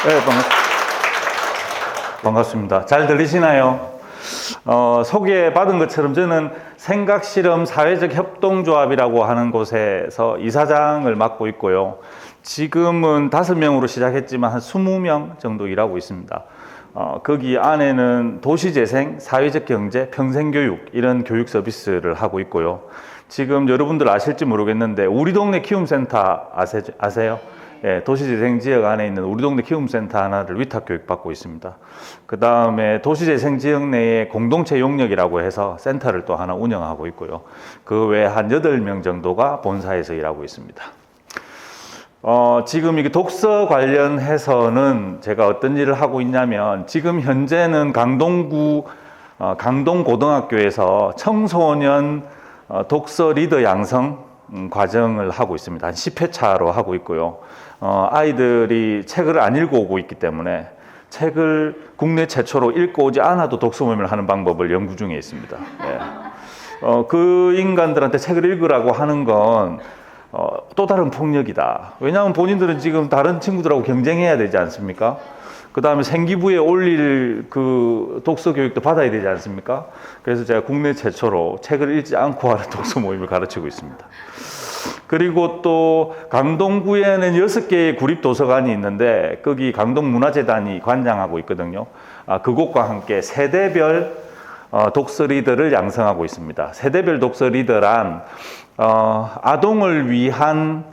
네, 반갑습니다. 잘 들리시나요? 소개받은 것처럼 저는 생각실험 사회적 협동조합이라고 하는 곳에서 이사장을 맡고 있고요. 지금은 5명으로 시작했지만 한 20명 정도 일하고 있습니다. 거기 안에는 도시재생, 사회적 경제, 평생교육 이런 교육 서비스를 하고 있고요. 지금 여러분들 아실지 모르겠는데 우리 동네 키움센터 아세요? 예, 도시재생 지역 안에 있는 우리 동네 키움센터 하나를 위탁 교육받고 있습니다. 그 다음에 도시재생 지역 내에 공동체 용역이라고 해서 센터를 또 하나 운영하고 있고요. 그 외에 한 8명 정도가 본사에서 일하고 있습니다. 지금 이게 독서 관련해서는 제가 어떤 일을 하고 있냐면 지금 현재는 강동구 강동고등학교에서 청소년 독서 리더 양성 과정을 하고 있습니다. 한 10회차로 하고 있고요. 아이들이 책을 안 읽어오고 있기 때문에 책을 국내 최초로 읽고 오지 않아도 독서 모임을 하는 방법을 연구 중에 있습니다. 예. 그 인간들한테 책을 읽으라고 하는 건 또 다른 폭력이다. 왜냐하면 본인들은 지금 다른 친구들하고 경쟁해야 되지 않습니까? 그 다음에 생기부에 올릴 그 독서 교육도 받아야 되지 않습니까? 그래서 제가 국내 최초로 책을 읽지 않고 하는 독서 모임을 가르치고 있습니다. 그리고 또 강동구에는 6개의 구립도서관이 있는데 거기 강동문화재단이 관장하고 있거든요. 그곳과 함께 세대별 독서 리더를 양성하고 있습니다. 세대별 독서 리더란 아동을 위한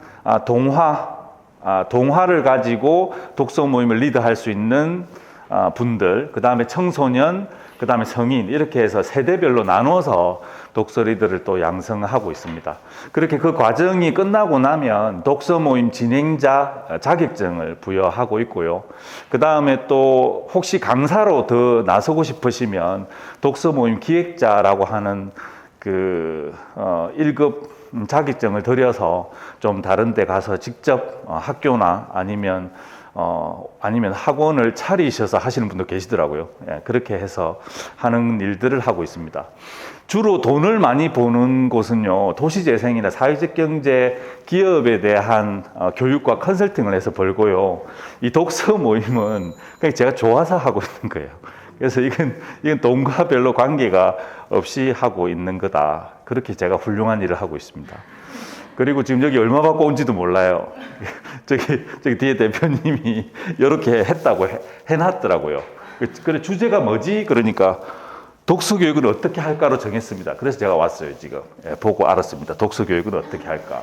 동화를 가지고 독서 모임을 리드할 수 있는 분들, 그 다음에 청소년, 그 다음에 성인 이렇게 해서 세대별로 나눠서 독서 리더를 또 양성하고 있습니다. 그렇게 그 과정이 끝나고 나면 독서 모임 진행자 자격증을 부여하고 있고요. 그 다음에 또 혹시 강사로 더 나서고 싶으시면 독서 모임 기획자라고 하는 그 1급 자격증을 들여서 좀 다른 데 가서 직접 학교나 아니면 학원을 차리셔서 하시는 분도 계시더라고요. 예, 그렇게 해서 하는 일들을 하고 있습니다. 주로 돈을 많이 버는 곳은요, 도시재생이나 사회적 경제 기업에 대한 교육과 컨설팅을 해서 벌고요. 이 독서 모임은 그냥 제가 좋아서 하고 있는 거예요. 그래서 이건 돈과 별로 관계가 없이 하고 있는 거다. 그렇게 제가 훌륭한 일을 하고 있습니다. 그리고 지금 여기 얼마 받고 온지도 몰라요. 저기 뒤에 대표님이 이렇게 했다고 해놨더라고요. 그래, 주제가 뭐지? 그러니까 독서 교육을 어떻게 할까로 정했습니다. 그래서 제가 왔어요, 지금. 예, 보고 알았습니다. 독서 교육을 어떻게 할까.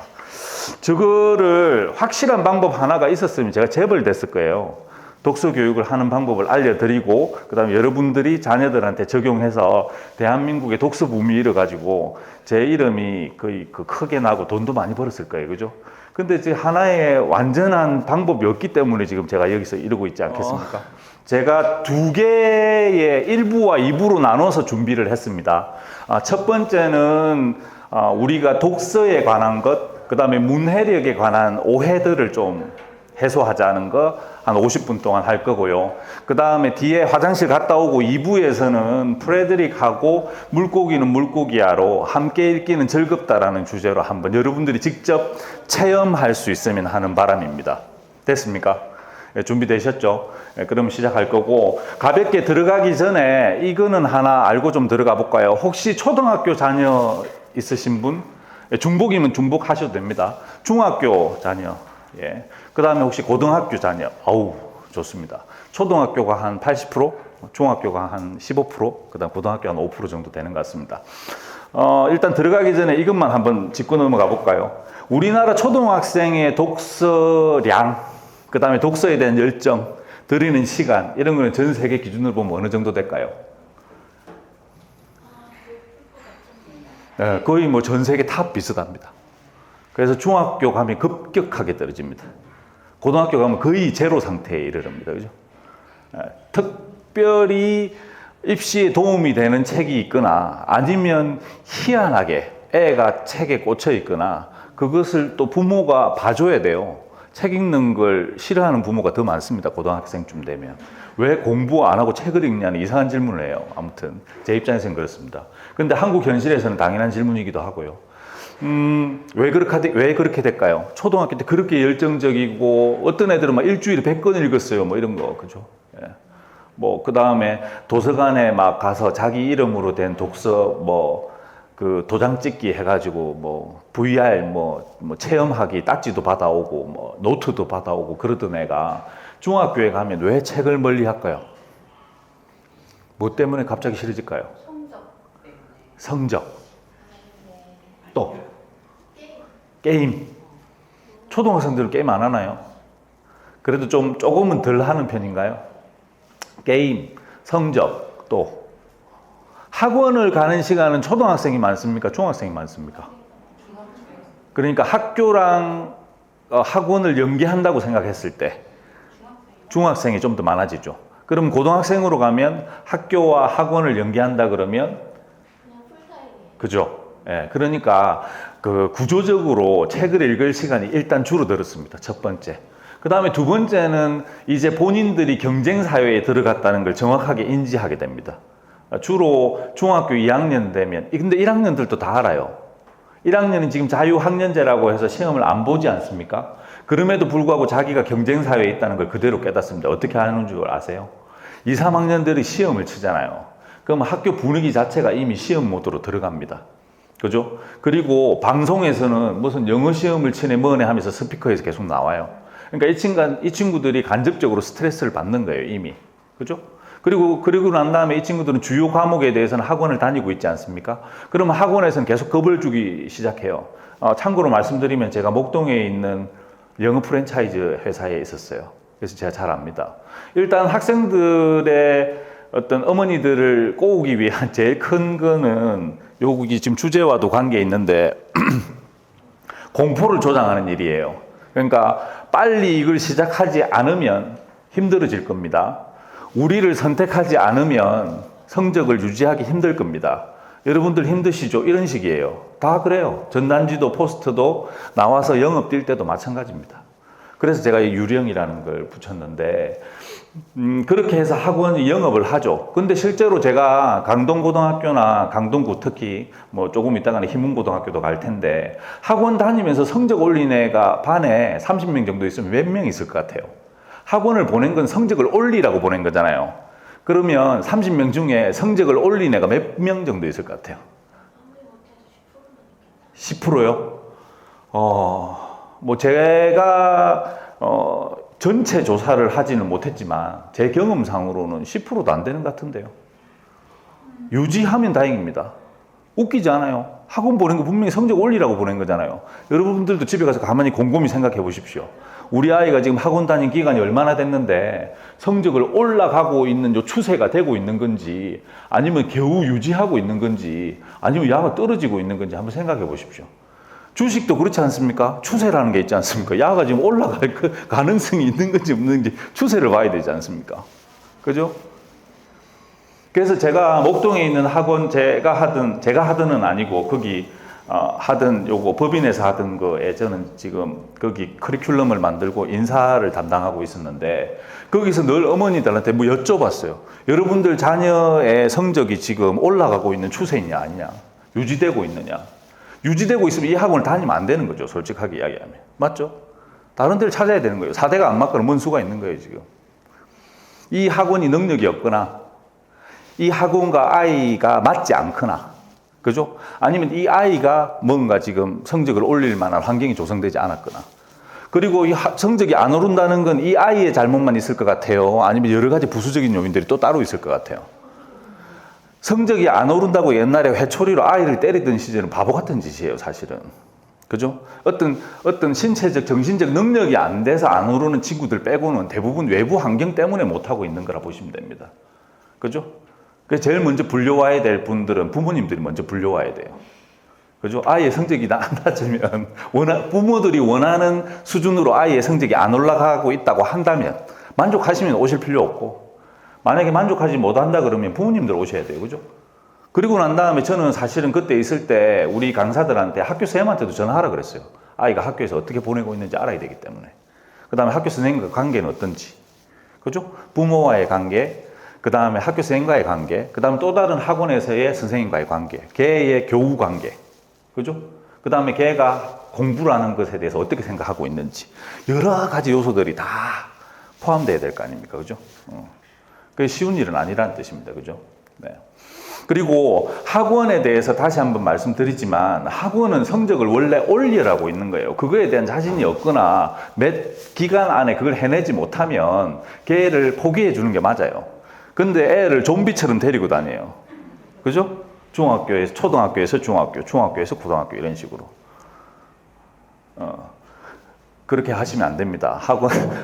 저거를 확실한 방법 하나가 있었으면 제가 재벌 됐을 거예요. 독서 교육을 하는 방법을 알려드리고, 그 다음에 여러분들이 자녀들한테 적용해서 대한민국의 독서 붐이 일어가지고 제 이름이 거의 크게 나고 돈도 많이 벌었을 거예요. 그죠? 근데 지금 하나의 완전한 방법이 없기 때문에 지금 제가 여기서 이러고 있지 않겠습니까? 제가 2개의 1부와 2부로 나눠서 준비를 했습니다. 첫 번째는 우리가 독서에 관한 것, 그 다음에 문해력에 관한 오해들을 좀 해소하자는 거 한 50분 동안 할 거고요. 그 다음에 뒤에 화장실 갔다 오고 2부에서는 프레드릭하고 물고기는 물고기야로 함께 읽기는 즐겁다라는 주제로 한번 여러분들이 직접 체험할 수 있으면 하는 바람입니다. 됐습니까? 네, 준비되셨죠? 네, 그럼 시작할 거고, 가볍게 들어가기 전에 이거는 하나 알고 좀 들어가 볼까요? 혹시 초등학교 자녀 있으신 분? 네, 중복이면 중복 하셔도 됩니다. 중학교 자녀. 예. 그 다음에 혹시 고등학교 자녀. 아우, 좋습니다. 초등학교가 한 80%, 중학교가 한 15%, 그 다음 고등학교가 한 5% 정도 되는 것 같습니다. 일단 들어가기 전에 이것만 한번 짚고 넘어가 볼까요? 우리나라 초등학생의 독서량, 그 다음에 독서에 대한 열정, 들이는 시간, 이런 거는 전 세계 기준으로 보면 어느 정도 될까요? 네, 거의 뭐 전 세계 탑 비슷합니다. 그래서 중학교 가면 급격하게 떨어집니다. 고등학교 가면 거의 제로 상태에 이르릅니다. 그죠? 특별히 입시에 도움이 되는 책이 있거나 아니면 희한하게 애가 책에 꽂혀 있거나 그것을 또 부모가 봐줘야 돼요. 책 읽는 걸 싫어하는 부모가 더 많습니다. 고등학생쯤 되면. 왜 공부 안 하고 책을 읽냐는 이상한 질문을 해요. 아무튼 제 입장에서는 그렇습니다. 그런데 한국 현실에서는 당연한 질문이기도 하고요. 왜 그렇게 될까요? 초등학교 때 그렇게 열정적이고, 어떤 애들은 막 일주일에 100권 읽었어요. 뭐 이런 거, 그죠? 예. 뭐, 그 다음에 도서관에 막 가서 자기 이름으로 된 독서, 그 도장 찍기 해가지고, VR, 체험하기, 딱지도 받아오고, 노트도 받아오고, 그러던 애가 중학교에 가면 왜 책을 멀리 할까요? 뭐 때문에 갑자기 싫어질까요? 성적. 또 게임. 초등학생들은 게임 안 하나요? 그래도 조금은 덜 하는 편인가요? 게임, 성적, 또 학원을 가는 시간은 초등학생이 많습니까? 중학생이 많습니까? 그러니까 학교랑 학원을 연계한다고 생각했을 때 중학생이 좀 더 많아지죠. 그럼 고등학생으로 가면 학교와 학원을 연계한다 그러면 그죠? 예, 그러니까 그 구조적으로 책을 읽을 시간이 일단 줄어들었습니다. 첫 번째. 그 다음에 두 번째는 이제 본인들이 경쟁 사회에 들어갔다는 걸 정확하게 인지하게 됩니다. 주로 중학교 2학년 되면, 근데 1학년들도 다 알아요. 1학년은 지금 자유학년제라고 해서 시험을 안 보지 않습니까? 그럼에도 불구하고 자기가 경쟁 사회에 있다는 걸 그대로 깨닫습니다. 어떻게 하는 줄 아세요? 2, 3학년들이 시험을 치잖아요. 그럼 학교 분위기 자체가 이미 시험 모드로 들어갑니다. 그죠? 그리고 방송에서는 무슨 영어 시험을 치네 뭐네 하면서 스피커에서 계속 나와요. 그러니까 이 친구들이 간접적으로 스트레스를 받는 거예요, 이미. 그죠? 그리고 난 다음에 이 친구들은 주요 과목에 대해서는 학원을 다니고 있지 않습니까? 그러면 학원에서는 계속 겁을 주기 시작해요. 참고로 말씀드리면 제가 목동에 있는 영어 프랜차이즈 회사에 있었어요. 그래서 제가 잘 압니다. 일단 학생들의 어떤 어머니들을 꼬우기 위한 제일 큰 거는 여기 지금 주제와도 관계 있는데 공포를 조장하는 일이에요. 그러니까 빨리 이걸 시작하지 않으면 힘들어질 겁니다. 우리를 선택하지 않으면 성적을 유지하기 힘들 겁니다. 여러분들 힘드시죠? 이런 식이에요. 다 그래요. 전단지도 포스터도 나와서 영업 뛸 때도 마찬가지입니다. 그래서 제가 이 유령이라는 걸 붙였는데 그렇게 해서 학원이 영업을 하죠. 근데 실제로 제가 강동고등학교나 강동구 특히 조금 있다가는 희문고등학교도 갈 텐데 학원 다니면서 성적 올린 애가 반에 30명 정도 있으면 몇 명 있을 것 같아요? 학원을 보낸 건 성적을 올리라고 보낸 거잖아요. 그러면 30명 중에 성적을 올린 애가 몇 명 정도 있을 것 같아요? 10%요? 제가 전체 조사를 하지는 못했지만 제 경험상으로는 10%도 안 되는 것 같은데요. 유지하면 다행입니다. 웃기지 않아요? 학원 보낸 거 분명히 성적 올리라고 보낸 거잖아요. 여러분들도 집에 가서 가만히 곰곰이 생각해 보십시오. 우리 아이가 지금 학원 다닌 기간이 얼마나 됐는데 성적을 올라가고 있는 요 추세가 되고 있는 건지 아니면 겨우 유지하고 있는 건지 아니면 야가 떨어지고 있는 건지 한번 생각해 보십시오. 주식도 그렇지 않습니까? 추세라는 게 있지 않습니까? 야가 지금 올라갈 가능성이 있는 건지 없는지 추세를 봐야 되지 않습니까? 그죠? 그래서 제가 목동에 있는 학원 제가 하든은 아니고 거기 하든 요거 법인에서 하던 거에 저는 지금 거기 커리큘럼을 만들고 인사를 담당하고 있었는데 거기서 늘 어머니들한테 여쭤봤어요. 여러분들 자녀의 성적이 지금 올라가고 있는 추세이냐 아니냐? 유지되고 있느냐? 유지되고 있으면 이 학원을 다니면 안 되는 거죠. 솔직하게 이야기하면. 맞죠? 다른 데를 찾아야 되는 거예요. 4대가 안 맞거나 뭔 수가 있는 거예요, 지금. 이 학원이 능력이 없거나 이 학원과 아이가 맞지 않거나 그죠? 아니면 이 아이가 뭔가 지금 성적을 올릴 만한 환경이 조성되지 않았거나 그리고 이 성적이 안 오른다는 건 이 아이의 잘못만 있을 것 같아요? 아니면 여러 가지 부수적인 요인들이 또 따로 있을 것 같아요? 성적이 안 오른다고 옛날에 회초리로 아이를 때리던 시절은 바보 같은 짓이에요, 사실은. 그죠? 어떤 신체적, 정신적 능력이 안 돼서 안 오르는 친구들 빼고는 대부분 외부 환경 때문에 못하고 있는 거라 보시면 됩니다. 그죠? 그래서 제일 먼저 불려와야 될 분들은 부모님들이 먼저 불려와야 돼요. 그죠? 아이의 성적이 안 낮으면, 부모들이 원하는 수준으로 아이의 성적이 안 올라가고 있다고 한다면, 만족하시면 오실 필요 없고, 만약에 만족하지 못한다 그러면 부모님들 오셔야 돼요. 그죠? 그리고 난 다음에 저는 사실은 그때 있을 때 우리 강사들한테 학교 선생님한테도 전화하라 그랬어요. 아이가 학교에서 어떻게 보내고 있는지 알아야 되기 때문에. 그 다음에 학교 선생님과 관계는 어떤지. 그죠? 부모와의 관계, 그 다음에 학교 선생님과의 관계, 그 다음에 또 다른 학원에서의 선생님과의 관계, 걔의 교우 관계. 그죠? 그 다음에 걔가 공부를 하는 것에 대해서 어떻게 생각하고 있는지 여러 가지 요소들이 다 포함되어야 될 거 아닙니까? 그죠? 그게 쉬운 일은 아니라는 뜻입니다. 그죠? 네. 그리고 학원에 대해서 다시 한번 말씀드리지만 학원은 성적을 원래 올리라고 있는 거예요. 그거에 대한 자신이 없거나 몇 기간 안에 그걸 해내지 못하면 걔를 포기해 주는 게 맞아요. 근데 애를 좀비처럼 데리고 다녀요. 그죠? 중학교에서, 초등학교에서 중학교, 중학교에서 고등학교 이런 식으로. 그렇게 하시면 안 됩니다.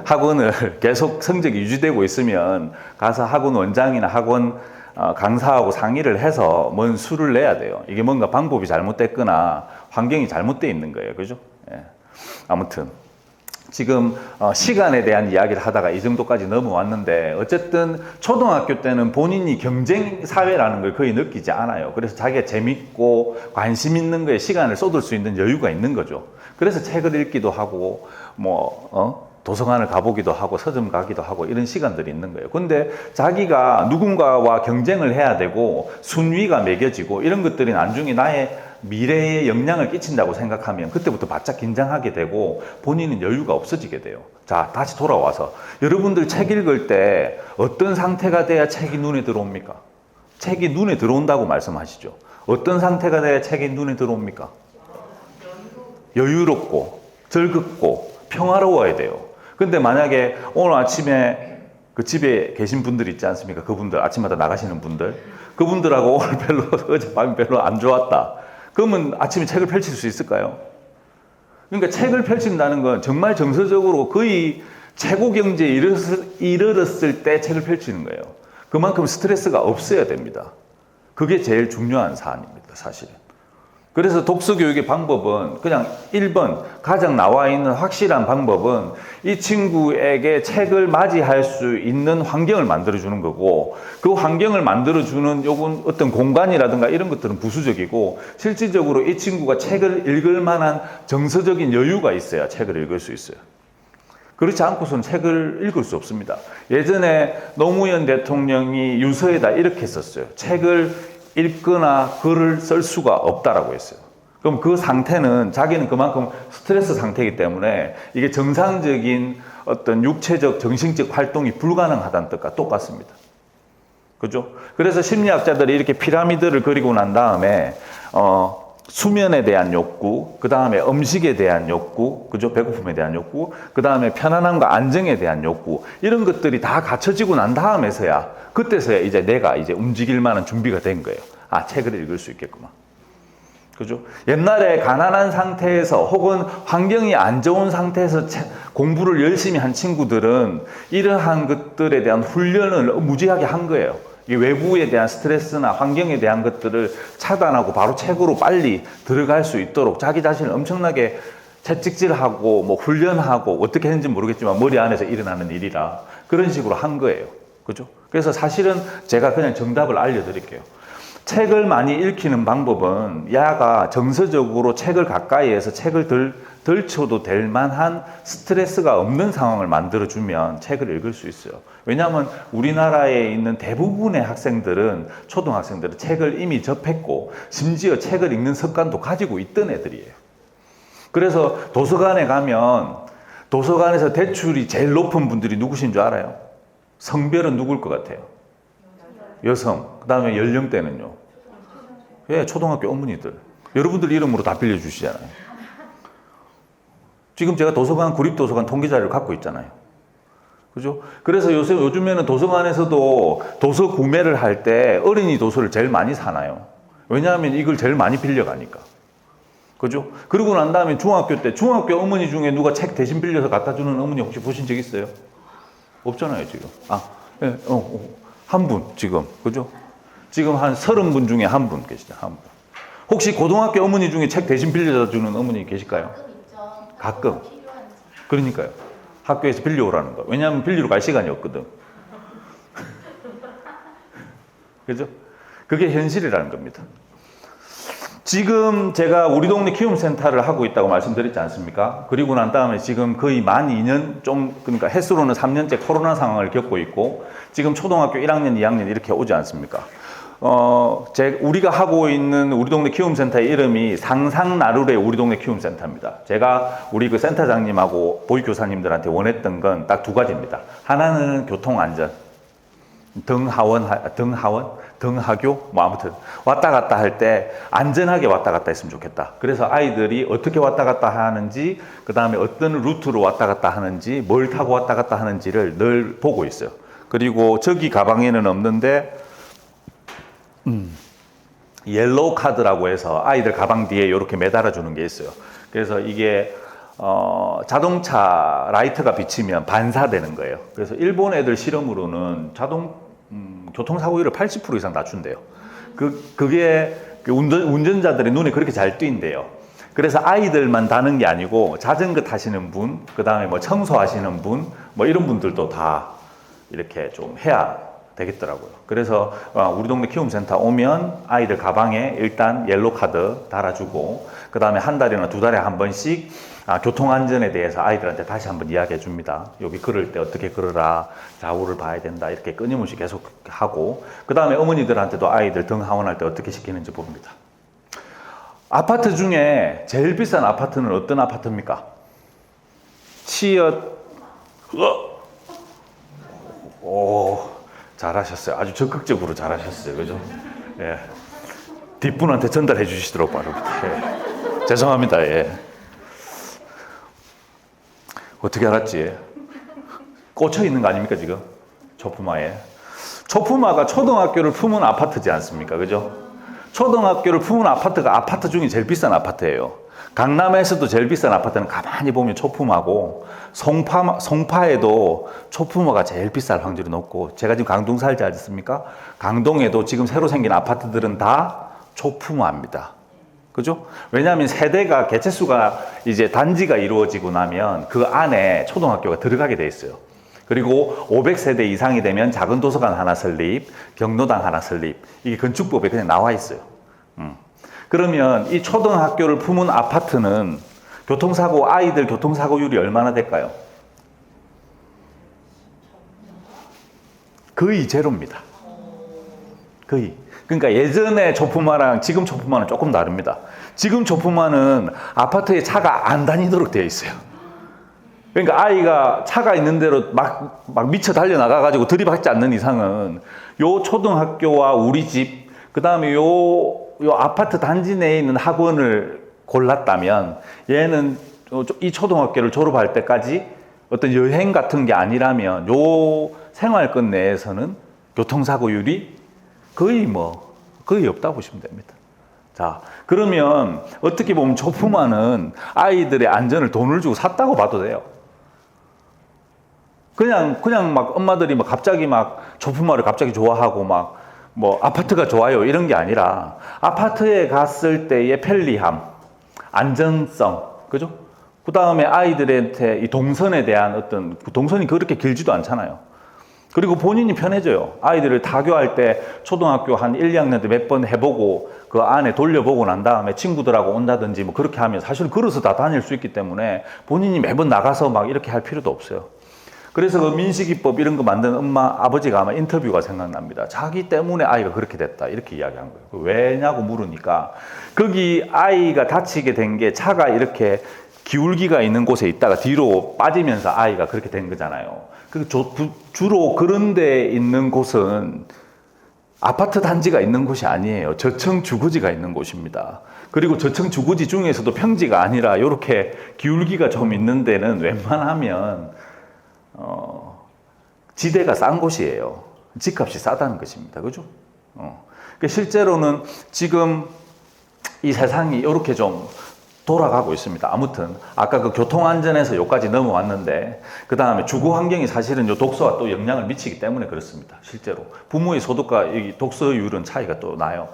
학원을 계속 성적이 유지되고 있으면 가서 학원 원장이나 학원 강사하고 상의를 해서 뭔 수를 내야 돼요. 이게 뭔가 방법이 잘못됐거나 환경이 잘못되어 있는 거예요. 그죠? 예. 아무튼 지금 시간에 대한 이야기를 하다가 이 정도까지 넘어왔는데 어쨌든 초등학교 때는 본인이 경쟁 사회라는 걸 거의 느끼지 않아요. 그래서 자기가 재밌고 관심 있는 거에 시간을 쏟을 수 있는 여유가 있는 거죠. 그래서 책을 읽기도 하고 도서관을 가보기도 하고 서점 가기도 하고 이런 시간들이 있는 거예요. 근데 자기가 누군가와 경쟁을 해야 되고 순위가 매겨지고 이런 것들이 나중에 나의 미래에 영향을 끼친다고 생각하면 그때부터 바짝 긴장하게 되고 본인은 여유가 없어지게 돼요. 자, 다시 돌아와서 여러분들 책 읽을 때 어떤 상태가 돼야 책이 눈에 들어옵니까? 책이 눈에 들어온다고 말씀하시죠. 어떤 상태가 돼야 책이 눈에 들어옵니까? 여유롭고 즐겁고 평화로워야 돼요. 근데 만약에 오늘 아침에 그 집에 계신 분들 있지 않습니까? 그분들 아침마다 나가시는 분들 그분들하고 오늘 별로 어젯밤이 별로 안 좋았다. 그러면 아침에 책을 펼칠 수 있을까요? 그러니까 책을 펼친다는 건 정말 정서적으로 거의 최고 경지에 이르렀을 때 책을 펼치는 거예요. 그만큼 스트레스가 없어야 됩니다. 그게 제일 중요한 사안입니다, 사실은. 그래서 독서 교육의 방법은 그냥 1번 가장 나와 있는 확실한 방법은 이 친구에게 책을 맞이할 수 있는 환경을 만들어주는 거고 그 환경을 만들어주는 요건 어떤 공간이라든가 이런 것들은 부수적이고 실질적으로 이 친구가 책을 읽을 만한 정서적인 여유가 있어야 책을 읽을 수 있어요. 그렇지 않고서는 책을 읽을 수 없습니다. 예전에 노무현 대통령이 유서에다 이렇게 썼어요. 책을 읽거나 글을 쓸 수가 없다라고 했어요. 그럼 그 상태는 자기는 그만큼 스트레스 상태이기 때문에 이게 정상적인 어떤 육체적, 정신적 활동이 불가능하다는 뜻과 똑같습니다. 그죠? 그래서 심리학자들이 이렇게 피라미드를 그리고 난 다음에, 수면에 대한 욕구, 그 다음에 음식에 대한 욕구, 그죠? 배고픔에 대한 욕구, 그 다음에 편안함과 안정에 대한 욕구, 이런 것들이 다 갖춰지고 난 다음에서야, 그때서야 이제 내가 이제 움직일 만한 준비가 된 거예요. 아, 책을 읽을 수 있겠구만. 그죠? 옛날에 가난한 상태에서 혹은 환경이 안 좋은 상태에서 공부를 열심히 한 친구들은 이러한 것들에 대한 훈련을 무지하게 한 거예요. 이 외부에 대한 스트레스나 환경에 대한 것들을 차단하고 바로 책으로 빨리 들어갈 수 있도록 자기 자신을 엄청나게 채찍질하고 뭐 훈련하고 어떻게 했는지 모르겠지만 머리 안에서 일어나는 일이라 그런 식으로 한 거예요. 그죠? 그래서 사실은 제가 그냥 정답을 알려드릴게요. 책을 많이 읽히는 방법은 야가 정서적으로 책을 가까이에서 책을 덜 쳐도 될 만한 스트레스가 없는 상황을 만들어주면 책을 읽을 수 있어요. 왜냐하면 우리나라에 있는 대부분의 학생들은, 초등학생들은 책을 이미 접했고 심지어 책을 읽는 습관도 가지고 있던 애들이에요. 그래서 도서관에 가면 도서관에서 대출이 제일 높은 분들이 누구신 줄 알아요? 성별은 누굴 것 같아요? 여성. 그 다음에 연령대는요? 예, 초등학교 어머니들. 여러분들 이름으로 다 빌려주시잖아요. 지금 제가 도서관, 구립도서관 통계자료를 갖고 있잖아요. 그죠? 그래서 요즘에는 도서관에서도 도서 구매를 할 때 어린이 도서를 제일 많이 사놔요. 왜냐하면 이걸 제일 많이 빌려가니까. 그죠? 그러고 난 다음에 중학교 때, 중학교 어머니 중에 누가 책 대신 빌려서 갖다 주는 어머니 혹시 보신 적 있어요? 없잖아요, 지금. 예, 한 분, 지금. 그죠? 지금 한 30분 중에 한 분 계시죠, 한 분. 혹시 고등학교 어머니 중에 책 대신 빌려다 주는 어머니 계실까요? 가끔. 그러니까요. 학교에서 빌려오라는 거. 왜냐하면 빌리러 갈 시간이 없거든. 그죠? 그게 현실이라는 겁니다. 지금 제가 우리 동네 키움센터를 하고 있다고 말씀드렸지 않습니까? 그리고 난 다음에 지금 거의 만 2년 그러니까 횟수로는 3년째 코로나 상황을 겪고 있고 지금 초등학교 1학년, 2학년 이렇게 오지 않습니까? 우리가 하고 있는 우리 동네 키움센터의 이름이 상상나루의 우리 동네 키움센터입니다. 제가 우리 그 센터장님하고 보육교사님들한테 원했던 건 딱 두 가지입니다. 하나는 교통안전. 등하교? 뭐 아무튼 왔다 갔다 할 때 안전하게 왔다 갔다 했으면 좋겠다. 그래서 아이들이 어떻게 왔다 갔다 하는지, 그 다음에 어떤 루트로 왔다 갔다 하는지, 뭘 타고 왔다 갔다 하는지를 늘 보고 있어요. 그리고 저기 가방에는 없는데 옐로우 카드라고 해서 아이들 가방 뒤에 이렇게 매달아 주는 게 있어요. 그래서 이게 자동차 라이트가 비치면 반사되는 거예요. 그래서 일본 애들 실험으로는 교통사고율을 80% 이상 낮춘대요. 그게 운전자들의 눈에 그렇게 잘 띈대요. 그래서 아이들만 타는 게 아니고 자전거 타시는 분, 그 다음에 뭐 청소하시는 분, 뭐 이런 분들도 다 이렇게 좀 해야 되겠더라고요. 그래서 우리 동네 키움센터 오면 아이들 가방에 일단 옐로우 카드 달아주고, 그 다음에 한 달이나 두 달에 한 번씩 교통안전에 대해서 아이들한테 다시 한번 이야기해 줍니다. 여기 걸을 때 어떻게 걸어라, 좌우를 봐야 된다, 이렇게 끊임없이 계속 하고, 그 다음에 어머니들한테도 아이들 등 하원할 때 어떻게 시키는지 봅니다. 아파트 중에 제일 비싼 아파트는 어떤 아파트입니까? 잘하셨어요. 아주 적극적으로 잘하셨어요. 그죠? 예. 뒷분한테 전달해 주시도록 바랍니다. 예. 죄송합니다. 예. 어떻게 알았지? 꽂혀 있는 거 아닙니까, 지금? 초품화에. 초품화가 초등학교를 품은 아파트지 않습니까? 그죠? 초등학교를 품은 아파트가 아파트 중에 제일 비싼 아파트예요. 강남에서도 제일 비싼 아파트는 가만히 보면 초품화고, 송파에도 초품화가 제일 비쌀 확률이 높고, 제가 지금 강동 살지 않습니까? 강동에도 지금 새로 생긴 아파트들은 다 초품화입니다. 그죠? 왜냐하면 세대가 개체수가 이제 단지가 이루어지고 나면 그 안에 초등학교가 들어가게 돼 있어요. 그리고 500세대 이상이 되면 작은 도서관 하나 설립, 경로당 하나 설립. 이게 건축법에 그냥 나와 있어요. 그러면 이 초등학교를 품은 아파트는 아이들 교통사고율이 얼마나 될까요? 거의 제로입니다. 거의. 그러니까 예전에 초품화랑 지금 초품화는 조금 다릅니다. 지금 초품화는 아파트에 차가 안 다니도록 되어 있어요. 그러니까 아이가 차가 있는 대로 막 미쳐 달려나가가지고 들이받지 않는 이상은 요 초등학교와 우리 집, 그 다음에 요 아파트 단지 내에 있는 학원을 골랐다면 얘는 이 초등학교를 졸업할 때까지 어떤 여행 같은 게 아니라면 요 생활권 내에서는 교통사고율이 거의 없다고 보시면 됩니다. 자, 그러면 어떻게 보면 초품화는 아이들의 안전을 돈을 주고 샀다고 봐도 돼요. 그냥 막 엄마들이 갑자기 초품화를 갑자기 좋아하고 아파트가 좋아요 이런 게 아니라 아파트에 갔을 때의 편리함, 안전성, 그죠? 그 다음에 아이들한테 이 동선에 대한 동선이 그렇게 길지도 않잖아요. 그리고 본인이 편해져요. 아이들을 타교할 때 초등학교 한 1, 2학년 때 몇 번 해보고 그 안에 돌려보고 난 다음에 친구들하고 온다든지 그렇게 하면 사실 걸어서 다 다닐 수 있기 때문에 본인이 매번 나가서 이렇게 할 필요도 없어요. 그래서 그 민식이법 이런 거 만든 아버지가 아마 인터뷰가 생각납니다. 자기 때문에 아이가 그렇게 됐다 이렇게 이야기한 거예요. 왜냐고 물으니까 거기 아이가 다치게 된 게 차가 이렇게 기울기가 있는 곳에 있다가 뒤로 빠지면서 아이가 그렇게 된 거잖아요. 주로 그런 데 있는 곳은 아파트 단지가 있는 곳이 아니에요. 저층 주거지가 있는 곳입니다. 그리고 저층 주거지 중에서도 평지가 아니라 이렇게 기울기가 좀 있는 데는 웬만하면 지대가 싼 곳이에요. 집값이 싸다는 것입니다. 그죠? 실제로는 지금 이 세상이 이렇게 좀 돌아가고 있습니다. 아무튼 아까 그 교통안전에서 여기까지 넘어왔는데 그 다음에 주거 환경이 사실은 요 독서와 또 영향을 미치기 때문에 그렇습니다. 실제로 부모의 소득과 이 독서율은 차이가 또 나요.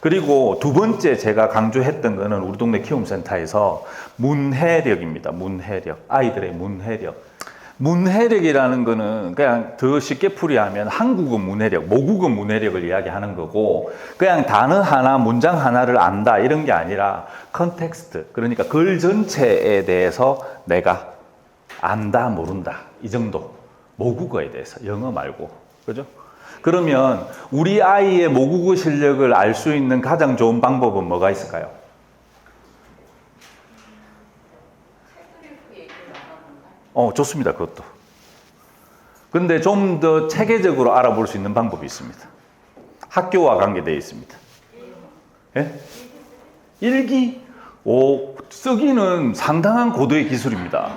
그리고 두 번째 제가 강조했던 거는 우리 동네 키움센터에서 문해력입니다. 문해력, 아이들의 문해력. 문해력이라는 거는 그냥 더 쉽게 풀이하면 한국어 문해력, 모국어 문해력을 이야기하는 거고, 그냥 단어 하나, 문장 하나를 안다 이런 게 아니라 컨텍스트, 그러니까 글 전체에 대해서 내가 안다, 모른다 이 정도. 모국어에 대해서, 영어 말고, 그죠? 그러면 우리 아이의 모국어 실력을 알 수 있는 가장 좋은 방법은 뭐가 있을까요? 좋습니다. 그것도. 근데 좀 더 체계적으로 알아볼 수 있는 방법이 있습니다. 학교와 관계되어 있습니다. 예? 일기? 쓰기는 상당한 고도의 기술입니다.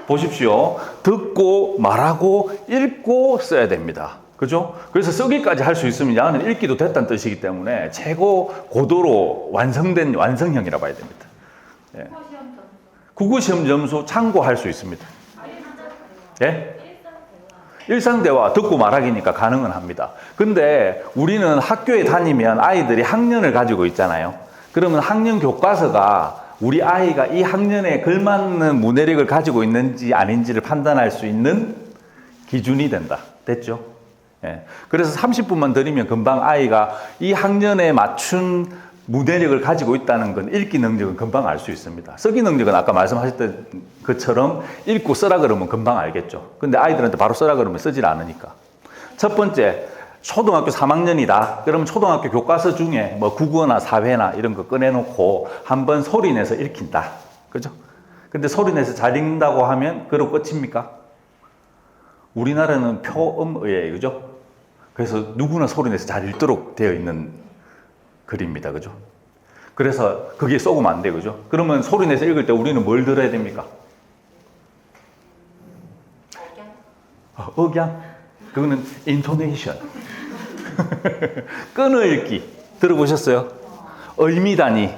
보십시오. 듣고, 말하고, 읽고 써야 됩니다. 그죠? 그래서 쓰기까지 할 수 있으면 야는 읽기도 됐다는 뜻이기 때문에 최고 고도로 완성된 완성형이라고 봐야 됩니다. 예. 국어시험 점수 참고할 수 있습니다. 예? 일상대화 듣고 말하기니까 가능은 합니다. 근데 우리는 학교에 다니면 아이들이 학년을 가지고 있잖아요. 그러면 학년 교과서가 우리 아이가 이 학년에 걸맞는 문해력을 가지고 있는지 아닌지를 판단할 수 있는 기준이 된다. 됐죠? 예. 그래서 30분만 들이면 금방 아이가 이 학년에 맞춘 문해력을 가지고 있다는 건 읽기 능력은 금방 알 수 있습니다. 쓰기 능력은 아까 말씀하셨던 것처럼 읽고 쓰라 그러면 금방 알겠죠. 근데 아이들한테 바로 쓰라 그러면 쓰질 않으니까. 첫 번째, 초등학교 3학년이다. 그러면 초등학교 교과서 중에 뭐 국어나 사회나 이런 거 꺼내놓고 한번 소리 내서 읽힌다. 그죠? 근데 소리 내서 잘 읽는다고 하면 그럼 끝입니까? 우리나라는 표음의예요. 그죠? 그래서 누구나 소리 내서 잘 읽도록 되어 있는 글입니다. 그죠? 그래서 그게 썩으면 안 돼. 그죠? 그러면 소리 내서 읽을 때 우리는 뭘 들어야 됩니까? 억양? 그거는 intonation. 끊어읽기. 들어보셨어요? 의미단위.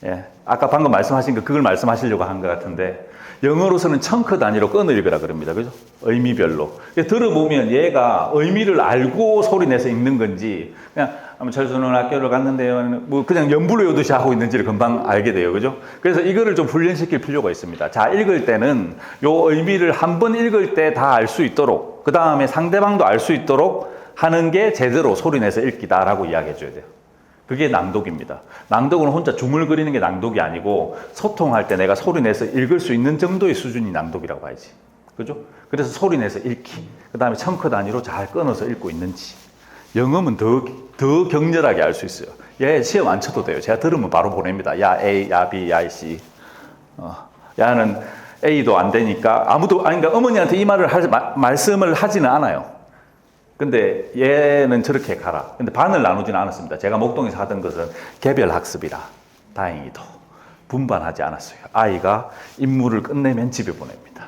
예. 아까 방금 말씀하신 거 그걸 말씀하시려고 한 것 같은데 영어로서는 청크 단위로 끊어읽으라 그럽니다. 그죠? 의미별로. 들어보면 얘가 의미를 알고 소리내서 읽는 건지 그냥 철수는 학교를 갔는데요. 뭐 그냥 연불 외우듯이 하고 있는지를 금방 알게 돼요. 그죠? 그래서 이거를 좀 훈련시킬 필요가 있습니다. 자, 읽을 때는 요 의미를 한 번 읽을 때 다 알 수 있도록 그 다음에 상대방도 알 수 있도록 하는 게 제대로 소리내서 읽기다라고 이야기해 줘야 돼요. 그게 낭독입니다. 낭독은 혼자 중얼거리는 게 낭독이 아니고 소통할 때 내가 소리내서 읽을 수 있는 정도의 수준이 낭독이라고 봐야지. 그죠? 그래서 소리내서 읽기. 그 다음에 청크 단위로 잘 끊어서 읽고 있는지. 영어는 더 격렬하게 알 수 있어요. 얘 시험 안 쳐도 돼요. 제가 들으면 바로 보냅니다. 야 A, 야 B, 야 C. 야는 A도 안 되니까 그러니까 어머니한테 이 말씀을 하지는 않아요. 근데 얘는 저렇게 가라. 근데 반을 나누지는 않았습니다. 제가 목동에서 하던 것은 개별 학습이라 다행히도 분반하지 않았어요. 아이가 임무를 끝내면 집에 보냅니다.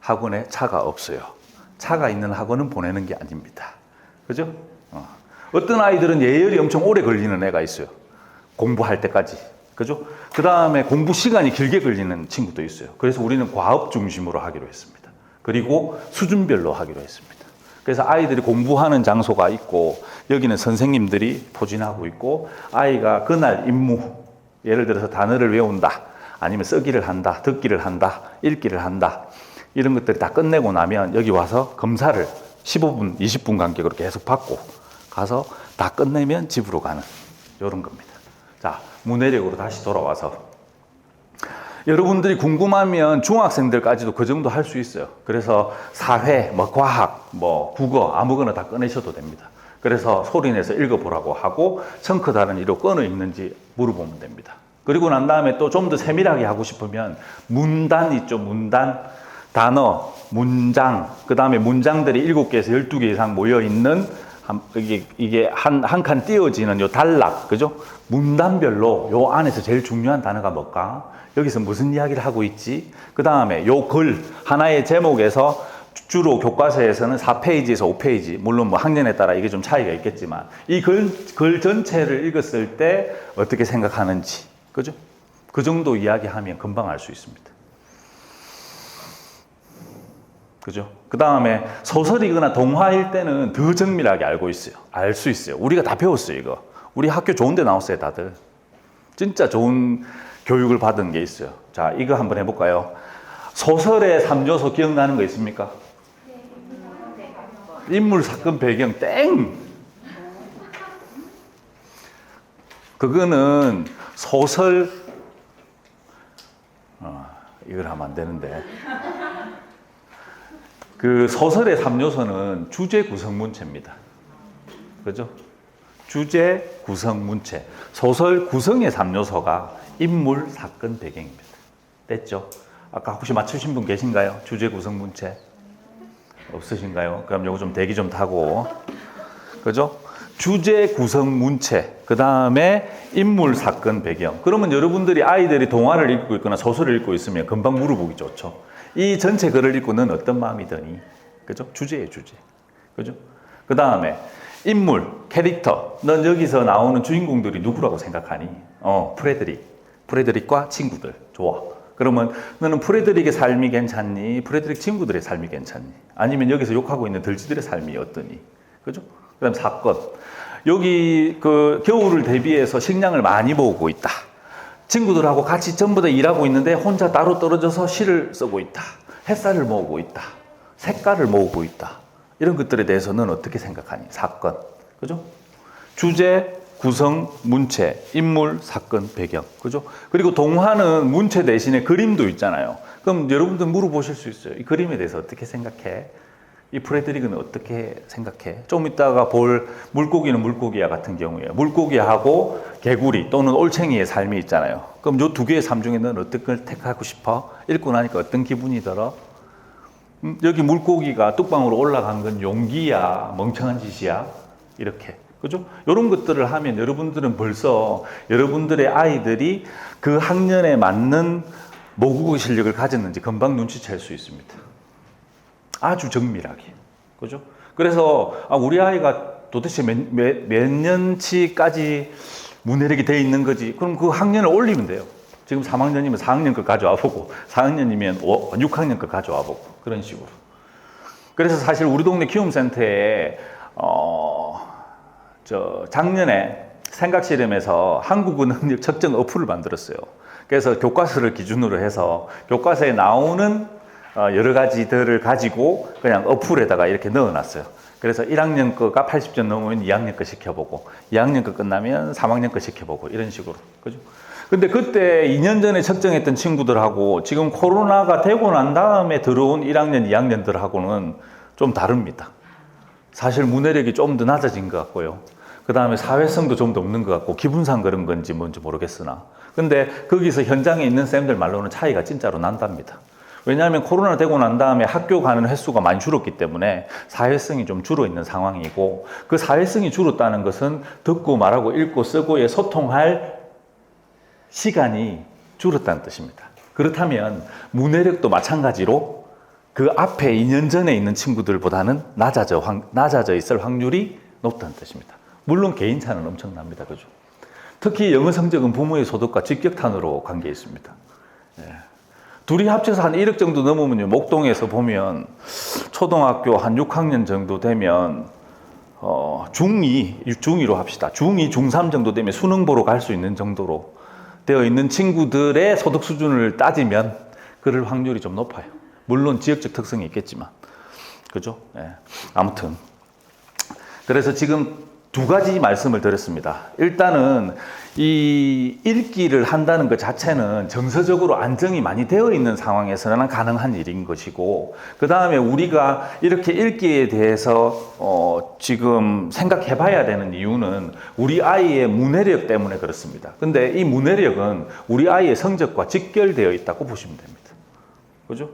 학원에 차가 없어요. 차가 있는 학원은 보내는 게 아닙니다. 그죠? 어떤 아이들은 예열이 엄청 오래 걸리는 애가 있어요. 공부할 때까지. 그죠? 그 다음에 공부 시간이 길게 걸리는 친구도 있어요. 그래서 우리는 과업 중심으로 하기로 했습니다. 그리고 수준별로 하기로 했습니다. 그래서 아이들이 공부하는 장소가 있고 여기는 선생님들이 포진하고 있고 아이가 그날 임무 예를 들어서 단어를 외운다 아니면 쓰기를 한다 듣기를 한다 읽기를 한다 이런 것들이 다 끝내고 나면 여기 와서 검사를 15분 20분 간격으로 계속 받고 가서 다 끝내면 집으로 가는 이런 겁니다. 자, 문해력으로 다시 돌아와서 여러분들이 궁금하면 중학생들까지도 그 정도 할 수 있어요. 그래서 사회, 뭐 과학, 뭐 국어 아무거나 다 꺼내셔도 됩니다. 그래서 소리내서 읽어보라고 하고 청크 단위로 끊어 읽는지 물어보면 됩니다. 그리고 난 다음에 또 좀 더 세밀하게 하고 싶으면 문단 있죠. 문단, 단어, 문장, 그 다음에 문장들이 7개에서 12개 이상 모여있는 이게 한 칸 띄어지는 요 단락, 그죠? 문단별로 요 안에서 제일 중요한 단어가 뭘까? 여기서 무슨 이야기를 하고 있지? 그 다음에 요 글, 하나의 제목에서 주로 교과서에서는 4페이지에서 5페이지, 물론 뭐 학년에 따라 이게 좀 차이가 있겠지만, 이 글 전체를 읽었을 때 어떻게 생각하는지, 그죠? 그 정도 이야기하면 금방 알 수 있습니다. 그죠? 그 다음에 소설이거나 동화일 때는 더 정밀하게 알고 있어요. 알 수 있어요. 우리가 다 배웠어요, 이거. 우리 학교 좋은 데 나왔어요, 다들. 진짜 좋은 교육을 받은 게 있어요. 자, 이거 한번 해볼까요? 소설의 3요소 기억나는 거 있습니까? 인물, 사건, 배경, 땡! 그거는 소설, 이걸 하면 안 되는데. 그 소설의 3요소는 주제, 구성, 문체입니다. 그죠? 주제, 구성, 문체. 소설 구성의 3요소가 인물, 사건, 배경입니다. 됐죠? 아까 혹시 맞추신 분 계신가요? 주제, 구성, 문체? 없으신가요? 그럼 요거 좀 대기 좀 타고. 그죠? 주제, 구성, 문체. 그 다음에 인물, 사건, 배경. 그러면 여러분들이 아이들이 동화를 읽고 있거나 소설을 읽고 있으면 금방 물어보기 좋죠. 이 전체 글을 읽고 넌 어떤 마음이 드니? 그죠? 주제예요, 주제. 그죠? 그 다음에 인물, 캐릭터. 넌 여기서 나오는 주인공들이 누구라고 생각하니? 프레드릭과 친구들. 좋아. 그러면 너는 프레드릭의 삶이 괜찮니? 프레드릭 친구들의 삶이 괜찮니? 아니면 여기서 욕하고 있는 들쥐들의 삶이 어떠니? 그죠? 그 다음 사건. 여기 그 겨울을 대비해서 식량을 많이 모으고 있다. 친구들하고 같이 전부 다 일하고 있는데 혼자 따로 떨어져서 시를 쓰고 있다. 햇살을 모으고 있다. 색깔을 모으고 있다. 이런 것들에 대해서는 어떻게 생각하니? 사건. 그죠? 주제, 구성, 문체, 인물, 사건, 배경. 그죠? 그리고 동화는 문체 대신에 그림도 있잖아요. 그럼 여러분들 물어보실 수 있어요. 이 그림에 대해서 어떻게 생각해? 이 프레드릭은 어떻게 생각해? 좀 이따가 볼 물고기는 물고기야 같은 경우에 물고기하고 개구리 또는 올챙이의 삶이 있잖아요. 그럼 이 두 개의 삶 중에 너는 어떤 걸 택하고 싶어? 읽고 나니까 어떤 기분이 들어? 여기 물고기가 뚝방으로 올라간 건 용기야, 멍청한 짓이야? 이렇게. 그죠? 이런 것들을 하면 여러분들은 벌써 여러분들의 아이들이 그 학년에 맞는 모국어 실력을 가졌는지 금방 눈치챌 수 있습니다. 아주 정밀하게. 그죠? 그래서 우리 아이가 도대체 몇 년치까지 문해력이 되어 있는 거지? 그럼 그 학년을 올리면 돼요. 지금 3학년이면 4학년 거 가져와 보고 4학년이면 6학년 거 가져와 보고 그런 식으로. 그래서 사실 우리 동네 키움센터에 작년에 생각실험에서 한국어 능력 측정 어플을 만들었어요. 그래서 교과서를 기준으로 해서 교과서에 나오는 여러 가지들을 가지고 그냥 어플에다가 이렇게 넣어놨어요. 그래서 1학년 거가 80점 넘으면 2학년 거 시켜보고 2학년 거 끝나면 3학년 거 시켜보고 이런 식으로. 그죠? 근데 그때 2년 전에 측정했던 친구들하고 지금 코로나가 되고 난 다음에 들어온 1학년, 2학년들하고는 좀 다릅니다. 사실 문해력이 좀 더 낮아진 것 같고요. 그 다음에 사회성도 좀 더 없는 것 같고 기분상 그런 건지 뭔지 모르겠으나 근데 거기서 현장에 있는 쌤들 말로는 차이가 진짜로 난답니다. 왜냐하면 코로나 되고 난 다음에 학교 가는 횟수가 많이 줄었기 때문에 사회성이 좀 줄어 있는 상황이고 그 사회성이 줄었다는 것은 듣고 말하고 읽고 쓰고에 소통할 시간이 줄었다는 뜻입니다. 그렇다면 문해력도 마찬가지로 그 앞에 2년 전에 있는 친구들보다는 낮아져 있을 확률이 높다는 뜻입니다. 물론 개인차는 엄청납니다. 그죠? 특히 영어 성적은 부모의 소득과 직격탄으로 관계 있습니다. 둘이 합쳐서 한 1억 정도 넘으면요, 목동에서 보면 초등학교 한 6학년 정도 되면 중2로 합시다. 중2, 중3 정도 되면 수능 보러 갈 수 있는 정도로 되어 있는 친구들의 소득 수준을 따지면 그럴 확률이 좀 높아요. 물론 지역적 특성이 있겠지만. 그죠? 아무튼. 그래서 지금 두 가지 말씀을 드렸습니다. 일단은 이 읽기를 한다는 것 자체는 정서적으로 안정이 많이 되어 있는 상황에서는 가능한 일인 것이고, 그 다음에 우리가 이렇게 읽기에 대해서 지금 생각해 봐야 되는 이유는 우리 아이의 문해력 때문에 그렇습니다. 근데 이 문해력은 우리 아이의 성적과 직결되어 있다고 보시면 됩니다. 그죠?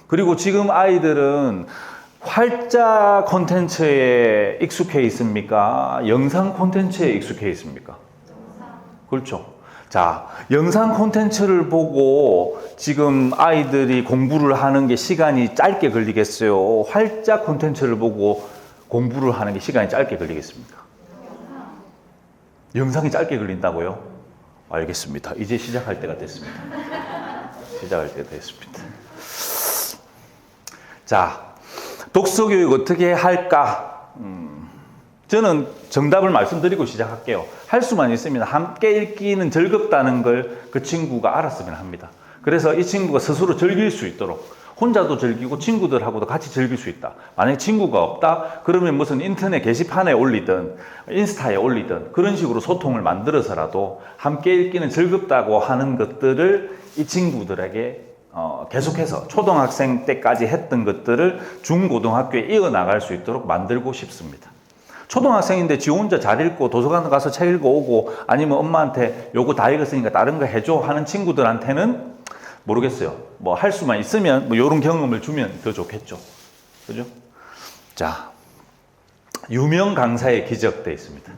그리고 지금 아이들은 활자 콘텐츠에 익숙해 있습니까? 영상 콘텐츠에 익숙해 있습니까? 그렇죠. 자, 영상 콘텐츠를 보고 지금 아이들이 공부를 하는 게 시간이 짧게 걸리겠어요? 활자 콘텐츠를 보고 공부를 하는 게 시간이 짧게 걸리겠습니까? 영상이 짧게 걸린다고요? 알겠습니다. 이제 시작할 때가 됐습니다. 시작할 때가 됐습니다. 자, 독서 교육 어떻게 할까? 저는 정답을 말씀드리고 시작할게요. 할 수만 있으면 함께 읽기는 즐겁다는 걸 그 친구가 알았으면 합니다. 그래서 이 친구가 스스로 즐길 수 있도록 혼자도 즐기고 친구들하고도 같이 즐길 수 있다. 만약에 친구가 없다? 그러면 무슨 인터넷 게시판에 올리든 인스타에 올리든 그런 식으로 소통을 만들어서라도 함께 읽기는 즐겁다고 하는 것들을 이 친구들에게 계속해서 초등학생 때까지 했던 것들을 중고등학교에 이어나갈 수 있도록 만들고 싶습니다. 초등학생인데 지 혼자 잘 읽고 도서관 가서 책 읽어 오고 아니면 엄마한테 요거 다 읽었으니까 다른 거 해줘 하는 친구들한테는 모르겠어요. 뭐 할 수만 있으면 뭐 요런 경험을 주면 더 좋겠죠. 그죠? 자, 유명 강사의 기적 돼 있습니다.